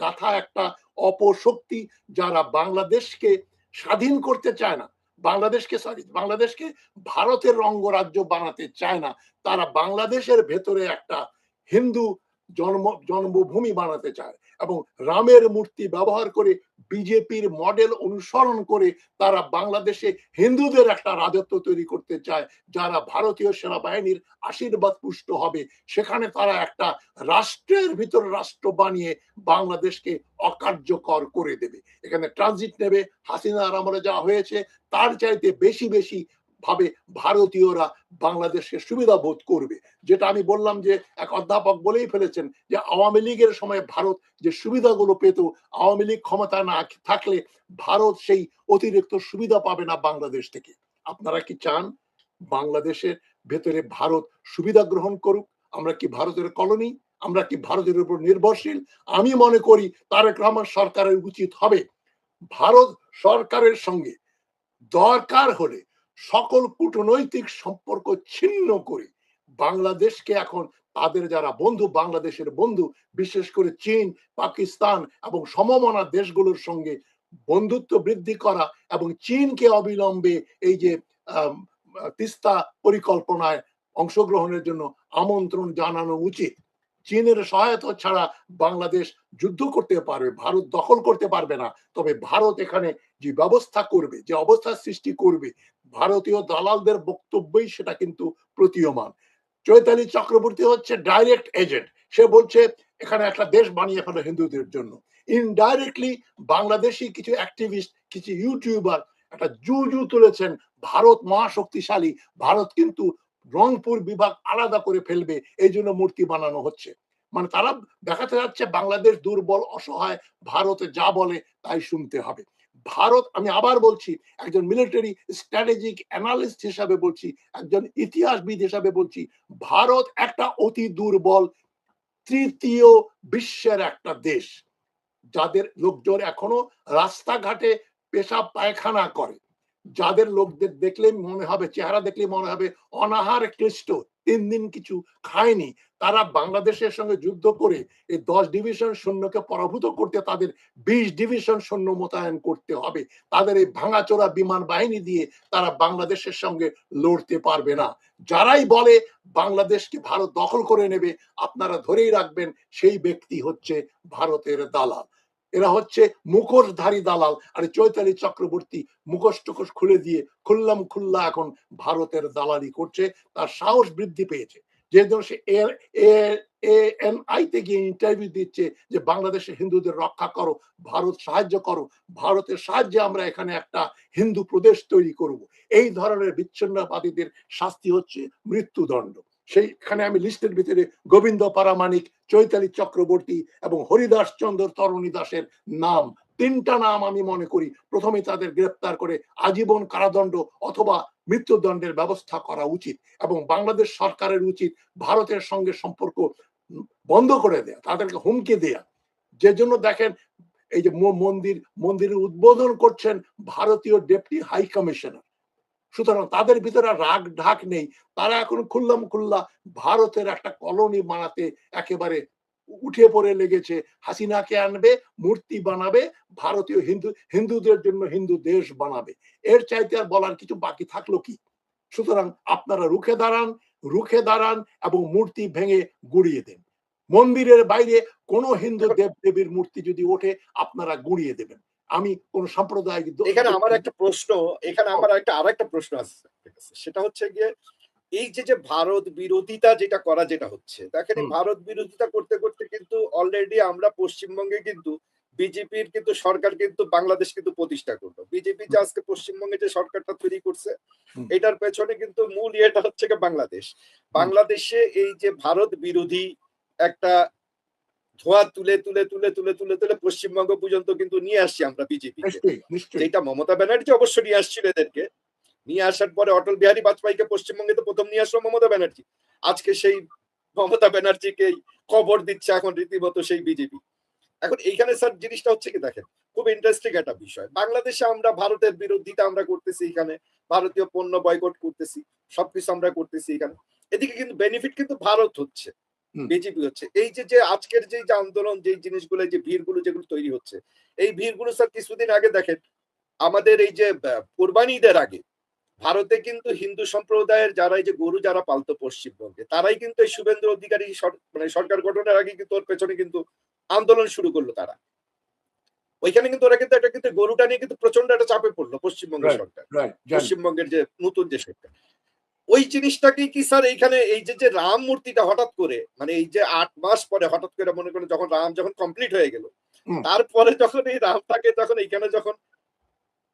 গাথা একটা অপশক্তি, যারা বাংলাদেশকে স্বাধীন করতে চায় না, বাংলাদেশকে ভারতের অঙ্গরাজ্য বানাতে চায় না, তারা বাংলাদেশের ভেতরে একটা হিন্দু জন্মভূমি বানাতে চায় এবং রামের মূর্তি ব্যবহার করে বিজেপির মডেল অনুসরণ করে তারা বাংলাদেশে হিন্দুদের একটা রাজত্ব তৈরি করতে চায়, যারা ভারতীয় সেনাবাহিনীর আশীর্বাদ পুষ্ট হবে। সেখানে তারা একটা রাষ্ট্রের ভিতর রাষ্ট্র বানিয়ে বাংলাদেশকে অকার্যকর করে দেবে। এখানে ট্রানজিট নেবে, হাসিনার আমলে যা হয়েছে তার চাইতে বেশি বেশি ভাবে ভারতীয়রা বাংলাদেশকে সুবিধা বোধ করবে। যেটা আমি বললাম যে এক অধ্যাপক বলেই ফেলেছেন যে আওয়ামী লীগের সময় ভারত যে সুবিধাগুলো পেত, আওয়ামী লীগ ক্ষমতা না থাকলে ভারত সেই অতিরিক্ত সুবিধা পাবে না বাংলাদেশ থেকে। আপনারা কি চান বাংলাদেশের ভেতরে ভারত সুবিধা গ্রহণ করুক? আমরা কি ভারতের কলোনি? আমরা কি ভারতের উপর নির্ভরশীল? আমি মনে করি তারেক রহমান সরকারের উচিত হবে ভারত সরকারের সঙ্গে দরকার হলে সকল কূটনৈতিক সম্পর্ক ছিন্ন করে বাংলাদেশকে এখন তাদের যারা বন্ধু, বাংলাদেশের বন্ধু, বিশেষ করে চীন, পাকিস্তান এবং সমমনা দেশগুলোর সঙ্গে বন্ধুত্ব বৃদ্ধি করা এবং চীনকে অবিলম্বে এই যে তিস্তা পরিকল্পনায় অংশগ্রহণের জন্য আমন্ত্রণ জানানো উচিত। চীনের সহায়তা ছাড়া বাংলাদেশ যুদ্ধ করতে পারবে, ভারত দখল করতে পারবে না। তবে ভারত এখানে যে ব্যবস্থা করবে, যে অবস্থা সৃষ্টি করবে, ভারতীয় দালালদের বক্তব্যই সেটা কিন্তু প্রতীয়মান। চৈতালি চক্রবর্তী হচ্ছে ডাইরেক্ট এজেন্ট, সে বলছে এখানে একটা দেশ বানিয়ে ফেলো হিন্দুদের জন্য। ইনডাইরেক্টলি বাংলাদেশি কিছু অ্যাক্টিভিস্ট, কিছু ইউটিউবার একটা জুজু তুলেছেন ভারত মহাশক্তিশালী, ভারত কিন্তু রংপুর বিভাগ আলাদা করে ফেলবে, এই জন্য মূর্তি বানানো হচ্ছে। মানে তারা দেখাতে যাচ্ছে বাংলাদেশ দুর্বল, অসহায়, ভারতে যা বলে তাই শুনতে হবে। ভারত, আমি আবার বলছি, একজন মিলিটারি স্ট্র্যাটেজিক অ্যানালিস্ট হিসাবে বলছি, একজন ইতিহাসবিদ হিসাবে বলছি, ভারত একটা অতি দুর্বল তৃতীয় বিশ্বের একটা দেশ, যাদের লোকজন এখনো রাস্তাঘাটে পেশাব পায়খানা করে, যাদের লোকদের দেখলে মনে হবে, চেহারা দেখলে মনে হবে অনাহার ক্লিষ্ট, 3 দিন কিছু খায়নি, তারা বাংলাদেশের সঙ্গে যুদ্ধ করে এই 10 ডিভিশন সৈন্যকে পরাভূত করতে তাদের 20 ডিভিশন সৈন্য মোতায়েন করতে হবে। তাদের এই ভাঙাচোরা বিমান বাহিনী দিয়ে তারা বাংলাদেশের সঙ্গে লড়তে পারবে না। যারাই বলে বাংলাদেশকে ভারত দখল করে নেবে, আপনারা ধরেই রাখবেন সেই ব্যক্তি হচ্ছে ভারতের দালাল। এরা হচ্ছে মুখোশধারী দালাল। আর চৈতালি চক্রবর্তী মুখোশ টুকোশ খুলে দিয়ে খুল্লাম খুল্লা এখন ভারতের দালালি করছে। তার সাহস বৃদ্ধি পেয়েছে, যেহেতু সে ANI তে গিয়ে ইন্টারভিউ দিচ্ছে যে বাংলাদেশের হিন্দুদের রক্ষা করো, ভারত সাহায্য করো, ভারতের সাহায্যে আমরা এখানে একটা হিন্দু প্রদেশ তৈরি করব। এই ধরনের বিচ্ছিন্নবাদীদের শাস্তি হচ্ছে মৃত্যুদণ্ড। সেইখানে আমি লিস্টের ভিতরে গোবিন্দ পারামানিক, চৈতালি চক্রবর্তী এবং হরিদাস চন্দ্র তরণী দাসের নাম, 3টা নাম আমি মনে করি প্রথমে তাদের গ্রেপ্তার করে আজীবন কারাদণ্ড অথবা মৃত্যুদণ্ডের ব্যবস্থা করা উচিত। এবং বাংলাদেশ সরকারের উচিত ভারতের সঙ্গে সম্পর্ক বন্ধ করে দেয়া, তাদেরকে হুমকি দেয়া। যে জন্য দেখেন এই যে মন্দিরের উদ্বোধন করছেন ভারতীয় ডেপুটি হাই কমিশনার। সুতরাং তাদের ভিতরে রাগ ঢাক নেই, তারা এখন খুল্লাম খুল্লা ভারতের একটা কলোনি বানাতে একেবারে উঠে পড়ে লেগেছে। হাসিনাকে আনবে, মূর্তি বানাবে, ভারতীয় হিন্দুদের জন্য হিন্দু দেশ বানাবে। এর চাইতে আর বলার কিছু বাকি থাকলো কি? সুতরাং আপনারা রুখে দাঁড়ান এবং মূর্তি ভেঙে গুড়িয়ে দেন। মন্দিরের বাইরে কোন হিন্দু দেব দেবীর মূর্তি যদি ওঠে আপনারা গুড়িয়ে দেবেন। আমি কোন সাম্প্রদায়িক এখানে আমার একটা প্রশ্ন আছে, সেটা হচ্ছে গিয়ে এই যে ভারত বিরোধিতা যেটা করা যেটা হচ্ছে, দেখেন ভারত বিরোধিতা করতে করতে কিন্তু অলরেডি আমরা পশ্চিমবঙ্গে কিন্তু বিজেপির কিন্তু সরকার কিন্তু বাংলাদেশ কিন্তু প্রতিষ্ঠা করলো। বিজেপি যে আজকে পশ্চিমবঙ্গে যে সরকারটা তৈরি করছে এটার পেছনে কিন্তু মূল ইয়েটা হচ্ছে বাংলাদেশ। বাংলাদেশে এই যে ভারত বিরোধী একটা ধোয়া তুলে তুলে তুলে তুলে তুলে তুলে পশ্চিমবঙ্গ পর্যন্ত কিন্তু নিয়ে আসছি আমরা বিজেপি, যেটা মমতা ব্যানার্জি অবশ্য নিয়ে আসছিল। এদেরকে নিয়ে আসার পরে অটল বিহারী বাজপেয়ীকে পশ্চিমবঙ্গে তো প্রথম নিয়ে আসলো মমতা ব্যানার্জি। আজকে সেই মমতা ব্যানার্জিকেই কবর দিচ্ছে এখন রীতিমতো সেই বিজেপি। এখন এইখানে স্যার জিনিসটা হচ্ছে কি, দেখেন খুব ইন্টারেস্টিং একটা বিষয়, বাংলাদেশে আমরা ভারতের বিরোধিতা আমরা করতেছি, এখানে ভারতীয় পণ্য বয়কট করতেছি, সবকিছু আমরা করতেছি এখানে, এদিকে কিন্তু বেনিফিট কিন্তু ভারত হচ্ছে, বিজেপি হচ্ছে। এই যে আজকের যে আন্দোলন, যে জিনিসগুলো, যে ভিড়গুলো যেগুলো তৈরি হচ্ছে, এই ভিড়গুলো স্যার কিছুদিন আগে দেখেন আমাদের এই যে কোরবানি ঈদের আগে ভারতে কিন্তু হিন্দু সম্প্রদায়ের যারা এই যে গরু যারা পালতো পশ্চিমবঙ্গে, তারাই কিন্তু এই শুভেন্দু অধিকারী মানে সরকার গঠনের আগে কিন্তু ওর পেছনে কিন্তু আন্দোলন শুরু করলো তারা। ওইখানে কিন্তু ওরা কিন্তু একটা গরুটা নিয়ে কিন্তু প্রচন্ড একটা চাপে পড়লো পশ্চিমবঙ্গের সরকার, পশ্চিমবঙ্গের যে নতুন যে সরকার। ওই জিনিসটাকে কি স্যার এইখানে এই যে রাম মূর্তিটা হঠাৎ করে, মানে এই যে 8 মাস পরে হঠাৎ করে মনে করেন যখন রাম যখন কমপ্লিট হয়ে গেল, তারপরে যখন এই রামটাকে যখন এইখানে যখন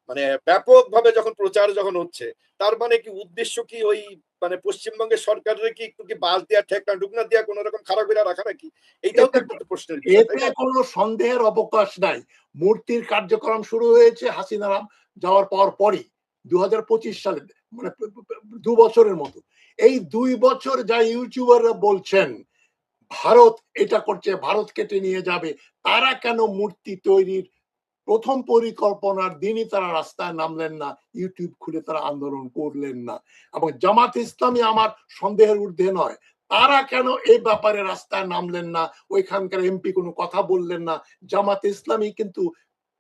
মানে ব্যাপকভাবে যখন প্রচার যখন হচ্ছে, তার মানে কি উদ্দেশ্য কি ওই মানে পশ্চিমবঙ্গের সরকারের কি একটু কি বাস দেওয়া, ঠেকনা ঢুকনা দেওয়া, কোন রকম খারাপ করে রাখা নাকি? এইটাও তো একটা প্রশ্নের বিষয়। এতে কোনো সন্দেহের অবকাশ নাই। মূর্তির কার্যক্রম শুরু হয়েছে হাসিনা যাওয়ার পরই 2025 সালে, মানে 2 বছরের মতো। এই 2 বছর যা ইউটিউবাররা বলছেন ভারত এটা করছে, ভারত কেটে নিয়ে যাবে, তারা কেন মূর্তি তৈরির প্রথম পরিকল্পনার দিনই তারা রাস্তায় নামলেন না, ইউটিউব খুলে তারা আন্দোলন করলেন না? এবং জামাত ইসলামী আমার সন্দেহের ঊর্ধ্বে নয়, তারা কেন এই ব্যাপারে রাস্তায় নামলেন না? ওইখানকার এমপি কোনো কথা বললেন না? জামাত ইসলামী কিন্তু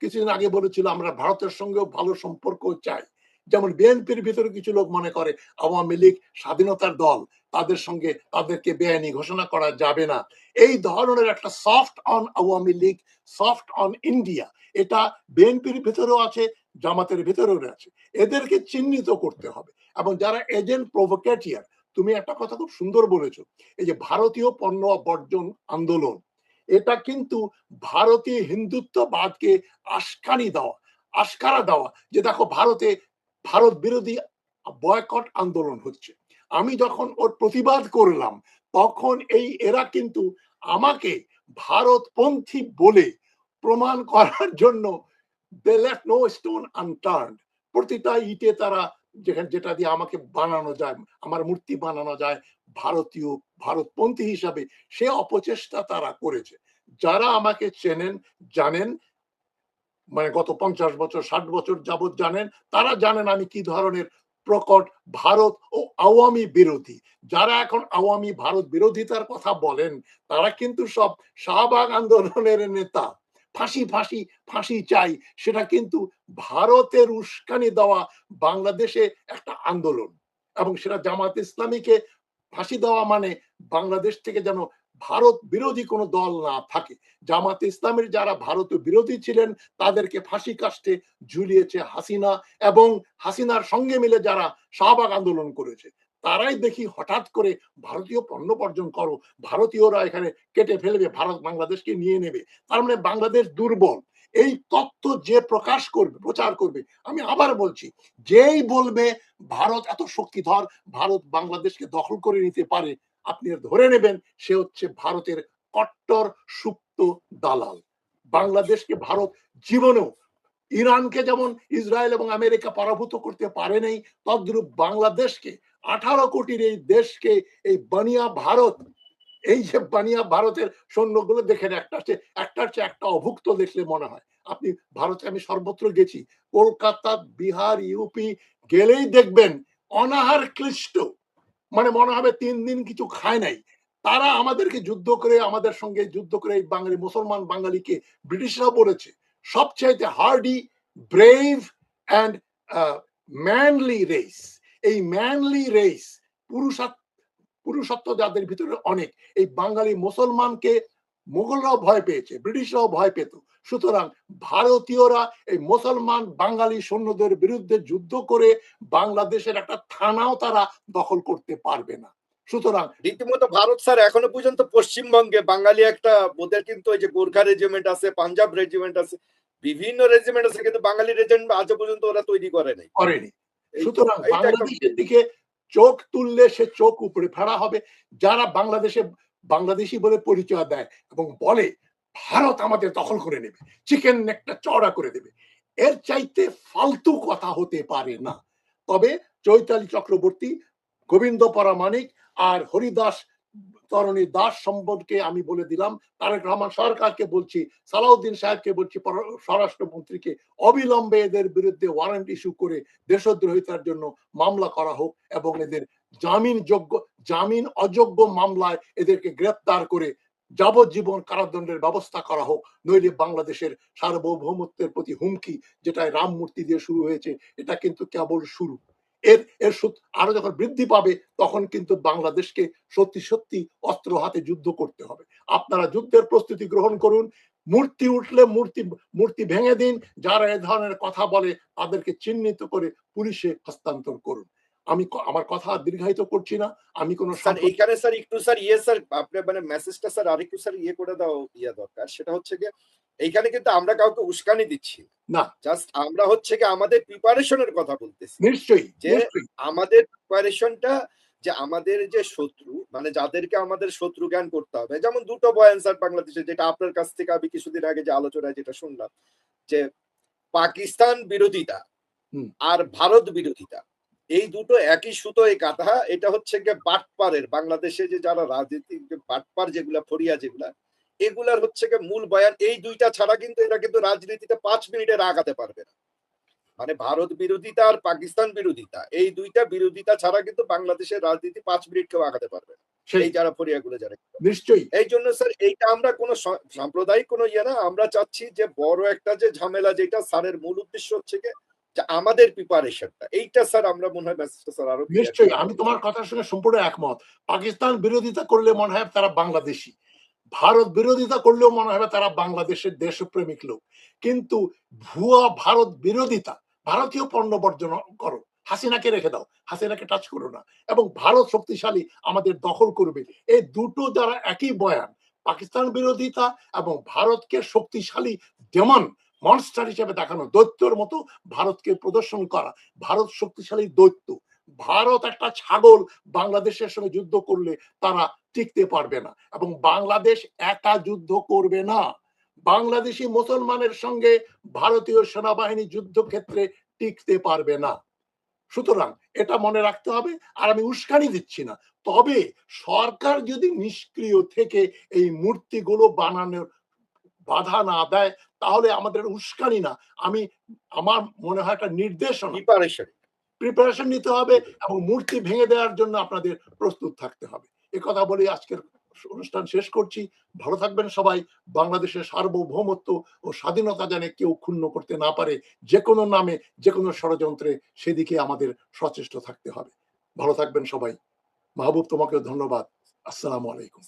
কিছুদিন আগে বলেছিল আমরা ভারতের সঙ্গেও ভালো সম্পর্ক চাই। যেমন বিএনপির ভিতরে কিছু লোক মনে করে আওয়ামী লীগ স্বাধীনতার দল, তাদের সঙ্গে তাদেরকে বেআইনি ঘোষণা করা যাবে না। এই ধরনের একটা soft on Awami League, soft on India, এটা বিএনপির ভিতরেও আছে, জামাতের ভিতরেও আছে। এদেরকে চিহ্নিত করতে হবে। এবং যারা এজেন্ট প্রভোকেটিয়ার, তুমি একটা কথা খুব সুন্দর বলেছো, এই যে ভারতীয় পণ্য বর্জন আন্দোলন, এটা কিন্তু ভারতীয় হিন্দুত্ববাদকে আশকারা দেওয়া যে দেখো ভারতে ভারত বিরোধী বয়কট আন্দোলন হচ্ছে। আমি যখন ওর প্রতিবাদ করলাম তখন এরা কিন্তু আমাকে ভারতপন্থী বলে প্রমাণ করার জন্য they left no stone unturned। প্রতিটা ইটে তারা যেটা দিয়ে আমাকে বানানো যায়, আমার মূর্তি বানানো যায় ভারতপন্থী হিসাবে, সে অপচেষ্টা তারা করেছে। যারা আমাকে চেনেন জানেন মানে গত 50 বছর 60 বছর যাবৎ জানেন, তারা জানেন আমি কি ধরনের প্রকট ভারত ও আওয়ামী বিরোধী। যারা এখন আওয়ামী ভারত বিরোধিতার কথা বলেন তারা কিন্তু সব শাহবাগ আন্দোলনের নেতা। ফাঁসি ফাঁসি ফাঁসি চাই, সেটা কিন্তু ভারতের উস্কানি দেওয়া বাংলাদেশে একটা আন্দোলন, এবং সেটা জামাত ইসলামীকে ফাঁসি দেওয়া মানে বাংলাদেশ থেকে যেন ভারত বিরোধী কোনো দল না থাকে। জামাত ইসলামের যারা ভারত বিরোধী ছিলেন তাদেরকে ফাঁসি কাস্টে ঝুলিয়েছে হাসিনা, এবং হাসিনার সঙ্গে মিলে যারা শাহবাগ আন্দোলন করেছে তারাই দেখি হঠাৎ করে ভারতীয় পণ্য বর্জন করো, ভারতীয়রা এখানে কেটে ফেলবে, ভারত বাংলাদেশকে নিয়ে নেবে, তার মানে বাংলাদেশ দুর্বল। এই তত্ত্ব যে প্রকাশ করবে, প্রচার করবে, আমি আবার বলছি, যেই বলবে ভারত এত শক্তিধর, ভারত বাংলাদেশকে দখল করে নিতে পারে, আপনি ধরে নেবেন সে হচ্ছে ভারতের কট্টর সুপ্ত দালাল। বাংলাদেশকে ভারত জীবনেও, ইরানকে যেমন ইসরায়েল এবং আমেরিকা পরাভূত করতে পারে নাই, তদ্রূপ বাংলাদেশকে, 18 কোটির এই দেশকে, এই বানিয়া ভারত, এই যে বানিয়া ভারতের সৈন্যগুলো দেখেন একটার চেয়ে একটা অভুক্ত দেখলে মনে হয়। আপনি ভারতে, আমি সর্বত্র গেছি, কলকাতা, বিহার, ইউপি গেলেই দেখবেন অনাহার ক্লিষ্ট, মানে মনে হবে 3 দিন কিছু খায় নাই। তারা আমাদেরকে যুদ্ধ করে, আমাদের সঙ্গে যুদ্ধ করে এই বাঙালি মুসলমান বাঙালিকে ব্রিটিশরা বলেছে সবচাইতে hardy, brave and manly race. এই ম্যানলি রেস, পুরুষত্ব যাদের ভিতরে অনেক, এই বাঙালি মুসলমানকে মোগলরাও ভয় পেয়েছে, ব্রিটিশরাও ভয় পেত। সুতরাং ভারতীয়রা এই মুসলমান বাঙালি সৈন্যদের বিরুদ্ধে যুদ্ধ করে বাংলাদেশের একটা থানাও তারা দখল করতে পারবে না। সুতরাং রীতিমতো ভারত স্যার এখনো পর্যন্ত পশ্চিমবঙ্গে বাঙালি একটা, ওদের কিন্তু ওই যে গোর্খা রেজিমেন্ট আছে, পাঞ্জাব রেজিমেন্ট আছে, বিভিন্ন রেজিমেন্ট আছে, কিন্তু বাঙালি রেজিমেন্ট আজ পর্যন্ত ওরা তৈরি করেনি। সুতরাং বাংলাদেশের দিকে চোখ তুললে সে চোখ উপরে ফেরা হবে। যারা বাংলাদেশি বলে পরিচয় দেয় এবং বলে ভারত আমাদের দখল করে নেবে, চিকেন নেকটা চওড়া করে দেবে, এর চাইতে ফালতু কথা হতে পারে না। তবে চৈতালি চক্রবর্তী, গোবিন্দ পরামানিক আর হরিদাস তরণী দাস সম্পর্কে আমি বলে দিলাম। তারেক রহমান সরকারকে বলছি, সালাউদ্দিন সাহেবকে বলছি, স্বরাষ্ট্রমন্ত্রীকে অবিলম্বে এদের বিরুদ্ধে ওয়ারেন্ট ইস্যু করে দেশদ্রোহিতার জন্য মামলা করা হোক, এবং এদের জামিন অযোগ্য মামলায় এদেরকে গ্রেপ্তার করে যাবজ্জীবন কারাদণ্ডের ব্যবস্থা করা হোক। নইলে বাংলাদেশের সার্বভৌমত্বের প্রতি হুমকি, যেটা রাম মূর্তি দিয়ে শুরু হয়েছে, এটা কিন্তু কেবল শুরু। এর আরো যখন বৃদ্ধি পাবে তখন কিন্তু বাংলাদেশকে সত্যি সত্যি অস্ত্র হাতে যুদ্ধ করতে হবে। আপনারা যুদ্ধের প্রস্তুতি গ্রহণ করুন, মূর্তি উঠলে মূর্তি ভেঙে দিন, যারা এ ধরনের কথা বলে তাদেরকে চিহ্নিত করে পুলিশে হস্তান্তর করুন। আমি আমার কথা দীর্ঘায়িত করছি না। আমি কোন এইখানে স্যার একটু স্যার স্যার আপনার মানে মেসেজটা স্যার আরেকটু স্যার করে দাও দরকার। সেটা হচ্ছে যে এইখানে কিন্তু আমরা কাউকে উস্কানি দিচ্ছি না, জাস্ট আমরা হচ্ছে কি আমাদের প্রিপারেশনের কথা বলতেছি। নিশ্চয়ই যে আমাদের প্রিপারেশনটা, যে আমাদের যে শত্রু, মানে যাদেরকে আমাদের শত্রু জ্ঞান করতে হবে। যেমন দুটো বয়ান স্যার বাংলাদেশে, যেটা আপনার কাছ থেকে আমি কিছুদিন আগে যে আলোচনায় যেটা শুনলাম, যে পাকিস্তান বিরোধিতা আর ভারত বিরোধিতা, এই দুটো একই সুতোয় কাঁথা। এটা হচ্ছে গিয়ে বাটপারের, বাংলাদেশে যে যারা রাজনীতিক বাটপার যেগুলা, ফরিয়া যেগুলা, এগুলার হচ্ছে গিয়ে মূল বয়ান। এই দুইটা ছাড়া কিন্তু এরা কিন্তু রাজনীতিতে 5 মিনিটের আগাতে পারবে না। মানে ভারত বিরোধিতা আর পাকিস্তান বিরোধিতা, এই দুইটা বিরোধিতা ছাড়া কিন্তু বাংলাদেশের রাজনীতি 5 মিনিট কেউ আগাতে পারবে না, এই যারা ফরিয়াগুলো যারা। নিশ্চয়ই এই জন্য স্যার এইটা আমরা কোনো সাম্প্রদায়িক কোনো না, আমরা চাচ্ছি যে বড় একটা যে ঝামেলা, যেটা স্যারের মূল উদ্দেশ্য হচ্ছে যে আমাদের প্রিপারেশনটা, এইটা স্যার আমরা মনে হয় মেসেজটা স্যার আরো। নিশ্চয়ই আমি তোমার কথার সঙ্গে সম্পূর্ণ একমত। পাকিস্তান বিরোধিতা করলে মনে হয় তারা বাংলাদেশি, ভারত বিরোধিতা করলেও মনে হবে তারা বাংলাদেশের দেশপ্রেমিক লোক। কিন্তু ভুয়া ভারত বিরোধিতা, ভারতীয় পণ্য বর্জন করো, হাসিনাকে রেখে দাও, হাসিনাকে টাচ করো না, এবং ভারত শক্তিশালী আমাদের দখল করবে, এই দুটো যারা একই বয়ান, পাকিস্তান বিরোধিতা এবং ভারতকে শক্তিশালী যেমন মনস্টার হিসেবে দেখানো, দৈত্যর মতো ভারতকে প্রদর্শন করা, ভারত শক্তিশালী দৈত্য, ভারত একটা ছাগল, বাংলাদেশের সঙ্গে যুদ্ধ করলে তারা টিকতে পারবে না, এবং বাংলাদেশ একা যুদ্ধ করবে না। বাংলাদেশি মুসলমানের সঙ্গে ভারতীয় সেনাবাহিনী যুদ্ধক্ষেত্রে টিকতে পারবে না। সুতরাং এটা মনে রাখতে হবে। আর আমি উস্কানি দিচ্ছি না, তবে সরকার যদি নিষ্ক্রিয় থেকে এই মূর্তিগুলো বানানোর বাধা না দেয়, তাহলে আমাদের উস্কানি না, আমার মনে হয় একটা নির্দেশনা, প্রিপারেশন নিতে হবে এবং মূর্তি ভেঙে দেওয়ার জন্য আপনাদের প্রস্তুত থাকতে হবে। এ কথা বলে আজকের অনুষ্ঠান শেষ করছি। ভালো থাকবেন সবাই। বাংলাদেশের সার্বভৌমত্ব ও স্বাধীনতা যেন কেউ ক্ষুণ্ণ করতে না পারে, যে কোনো নামে, যে কোনো ষড়যন্ত্রে, সেদিকে আমাদের সচেষ্ট থাকতে হবে। ভালো থাকবেন সবাই। মাহবুব, তোমাকেও ধন্যবাদ। আসসালামু আলাইকুম।